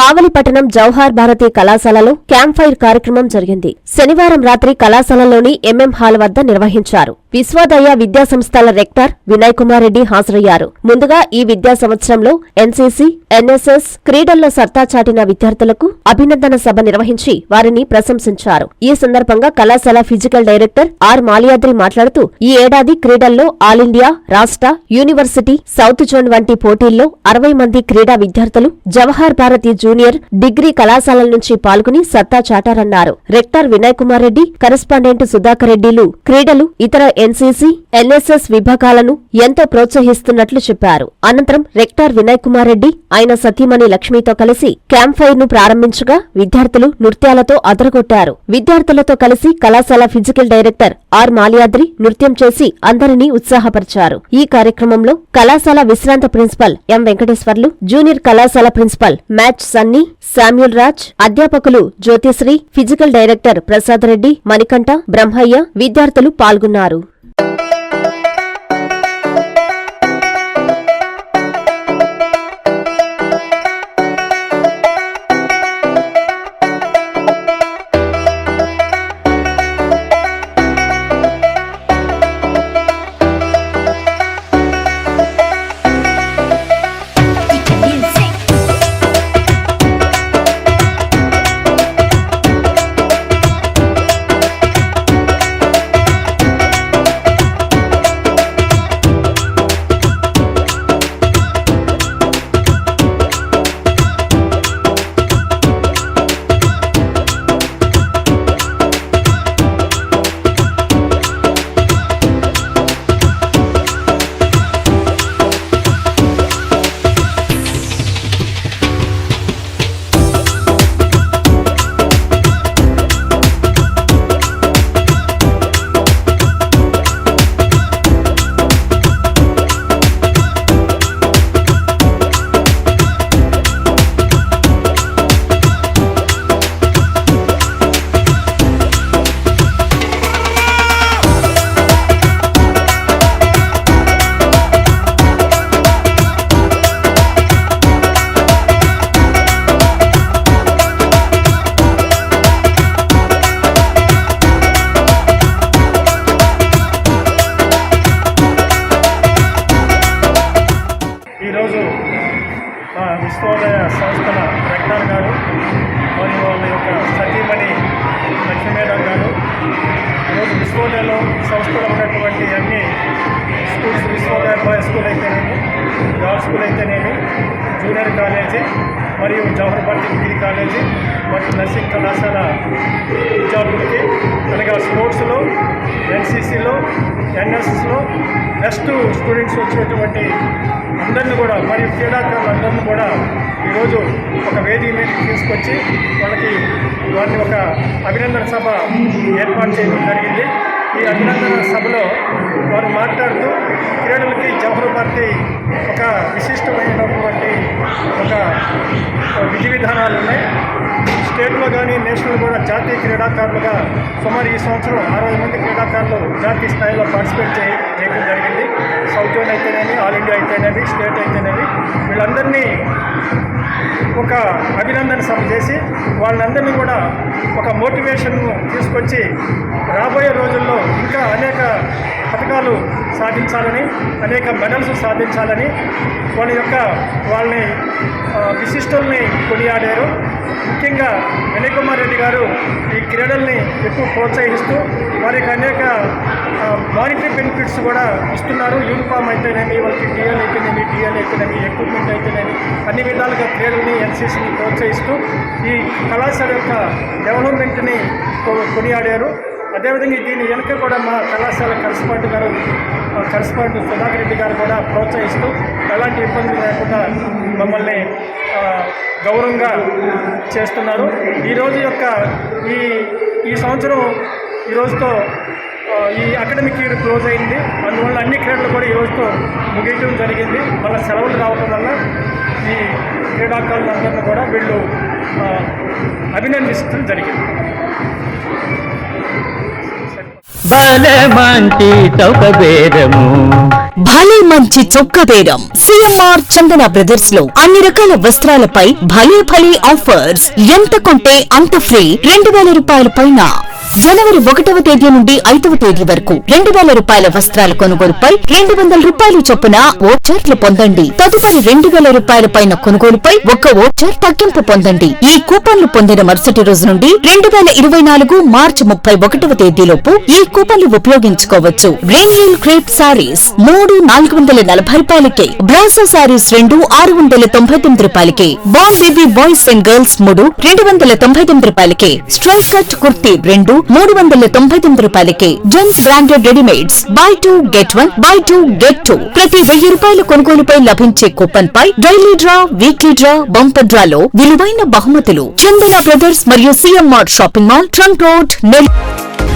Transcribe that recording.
కావలిపట్టణం జవహర్ భారతి కళాశాలలో camp fire కార్యక్రమం జరిగింది. శనివారం రాత్రి కళాశాలలోని ఎంఎం హాల్ వద్ద నిర్వహించారు. విశ్వోదయ విద్యాసంస్థల రెక్టర్ వినయ్ కుమార్ రెడ్డి హాజరయ్యారు. ముందుగా ఈ విద్యా సంవత్సరంలో ఎన్సీసీ, ఎన్ఎస్ఎస్ క్రీడల్లో సత్తా చాటిన విద్యార్థులకు అభినందన సభ నిర్వహించి వారిని ప్రశంసించారు. ఈ సందర్భంగా కళాశాల ఫిజికల్ డైరెక్టర్ ఆర్ మాలియాద్రి మాట్లాడుతూ ఈ ఏడాది క్రీడల్లో ఆల్ ఇండియా, రాష్ట్ర, యూనివర్సిటీ, సౌత్ జోన్ వంటి పోటీల్లో 60 మంది క్రీడా విద్యార్థులు జవహర్ భారతి జూనియర్, డిగ్రీ కళాశాలల నుంచి పాల్గొని సత్తా చాటారన్నారు. రెక్టర్ వినయ్ కుమార్ రెడ్డి, కరెస్పాండెంట్ సుధాకర్ రెడ్డిలు క్రీడలు, ఇతర ఎన్సీసీ, ఎన్ఎస్ఎస్ విభాగాలను ఎంతో ప్రోత్సహిస్తున్నట్లు చెప్పారు. అనంతరం రెక్టర్ వినయ్ కుమార్ రెడ్డి ఆయన సతీమణి లక్ష్మితో కలిసి క్యాంప్ ఫైర్ ను ప్రారంభించగా విద్యార్థులు నృత్యాలతో అదరగొట్టారు. విద్యార్థులతో కలిసి కళాశాల ఫిజికల్ డైరెక్టర్ ఆర్ మాలియాద్రి నృత్యం చేసి అందరినీ ఉత్సాహపరిచారు. ఈ కార్యక్రమంలో కళాశాల విశ్రాంత ప్రిన్సిపల్ ఎం వెంకటేశ్వర్లు, జూనియర్ కళాశాల ప్రిన్సిపల్ మ్యాచ్ సన్నీ, శామ్యూల్ రాజ్, అధ్యాపకులు జ్యోతిశ్రీ, ఫిజికల్ డైరెక్టర్ ప్రసాద్ రెడ్డి, మణికంఠ, బ్రహ్మయ్య విద్యార్థులు పాల్గొన్నారు. విశ్వోదయ సంస్థల రెక్టర్ గారు మరియు వాళ్ళ యొక్క సతీమణి లక్ష్మీ మేడం గారు ఈరోజు విశ్వోదయలో సంస్థలో ఉన్నటువంటి అన్ని స్కూల్స్, విశ్వోదయ బాయ్స్ స్కూల్ అయితేనేమి, గర్ల్స్ స్కూల్ అయితేనేమి, జూనియర్ కాలేజీ మరియు జవహర్ భారతి డిగ్రీ కాలేజీ మరియు నర్సింగ్ కళాశాల విద్యార్థులకి అలాగే స్పోర్ట్స్లో, ఎన్సీసీలో, ఎన్ఎస్ఎస్లో బెస్ట్ స్టూడెంట్స్ వచ్చినటువంటి అందరినీ కూడా మరియు క్రీడాకారులందరినీ కూడా ఈరోజు ఒక వేదిక మీదకి తీసుకొచ్చి వారిని ఒక అభినందన సభ ఏర్పాటు చేయడం జరిగింది. ఈ అభినందన సభలో వారు మాట్లాడుతూ క్రీడలకి జవహర్ భారతి ఒక విశిష్టమైనటువంటి ఒక విధి విధానాలు ఉన్నాయి. స్టేట్లో కానీ నేషనల్ కూడా జాతీయ క్రీడాకారులుగా సుమారు ఈ సంవత్సరం 60 మంది క్రీడాకారులు జాతీయ స్థాయిలో పార్టిసిపేట్ చేయడం జరిగింది. సౌత్ జోన్ అయితేనేమి, ఆల్ ఇండియా అయితేనేమి, స్టేట్ అయితేనేమి వీళ్ళందరినీ ఒక అభినందన సభ చేసి వాళ్ళందరినీ కూడా ఒక మోటివేషన్ను తీసుకొచ్చి రాబోయే రోజుల్లో ఇంకా అనేక పథకాలు సాధించాలని, అనేక మెడల్స్ సాధించాలని వాళ్ళని విశిష్టల్ని కొనియాడారు. ముఖ్యంగా వినయ్ కుమార్ రెడ్డి గారు ఈ క్రీడల్ని ఎక్కువ ప్రోత్సహిస్తూ వారికి అనేక మానిటరీ బెనిఫిట్స్ కూడా ఇస్తున్నారు. యూనిఫామ్ అయితేనేమి, వాళ్ళకి డిఎల్ అయితేనేమి, ఎక్విప్మెంట్ అయితేనేమి అన్ని విధాలుగా క్రీడల్ని, ఎన్సీసీని ప్రోత్సహిస్తూ ఈ కళాశాల యొక్క డెవలప్మెంట్ని కొనియాడారు. అదేవిధంగా దీని వెనుక కూడా మా కళాశాల కరెస్పాండెంట్ సుధాకర్ రెడ్డి గారు కూడా ప్రోత్సహిస్తూ ఎలాంటి ఇబ్బందులు లేకుండా మమ్మల్ని గౌరవంగా చేస్తున్నారు. ఈరోజు యొక్క ఈ సంవత్సరం ఈరోజుతో ఈ అకాడమిక్ ఇయర్ క్లోజ్ అయింది. అందువల్ల అన్ని క్రీడలు కూడా ఈరోజుతో ముగియటం జరిగింది. మళ్ళీ సెలవులు రావడం వల్ల ఈ క్రీడాకారులందరినీ కూడా వీళ్ళు అభినందించడం జరిగింది. భలే మంచి చౌక బేరము భలే మంచి చొక్క బేరం సిఎంఆర్ చందన బ్రదర్స్ లో అన్ని రకాల వస్త్రాలపై భలే భలే ఆఫర్స్. ఎంత కొంటే అంత ఫ్రీ. 2000 రూపాయల పైన జనవరి 1వ తేదీ నుండి 5వ తేదీ వరకు 2000 రూపాయల వస్త్రాల కొనుగోలుపై 200 రూపాయలు చొప్పున ఓచర్లు పొందండి. తదుపరి 2000 రూపాయల పైన కొనుగోలుపై 1 ఓచర్ తగ్గింపు పొందండి. ఈ కూపన్లు పొందిన మరుసటి రోజు నుండి 2024 మార్చి 31వ తేదీలోపు ఈ కూపన్లు ఉపయోగించుకోవచ్చు. రెయిన్హిల్ క్రేప్ సారీస్ 3 440 రూపాయలకే, బ్రాసో సారీస్ 2 699 రూపాయలకే, బామ్ బేబీ బాయ్స్ అండ్ గర్ల్స్ 3 299 రూపాయలకే, స్ట్రైట్ కట్ కుర్తీ 2 399 రూపాయలకే, gents branded readymades buy 2 get 1 buy 2 get 2. ప్రతి 1000 రూపాయల కొనుగోలుపై లభించే కూపన్ పై daily draw, weekly draw, bumper డ్రాలో విలువైన బహుమతులు. చందన బ్రదర్స్ మరియు CMR shopping mall, trunk road, Nellore.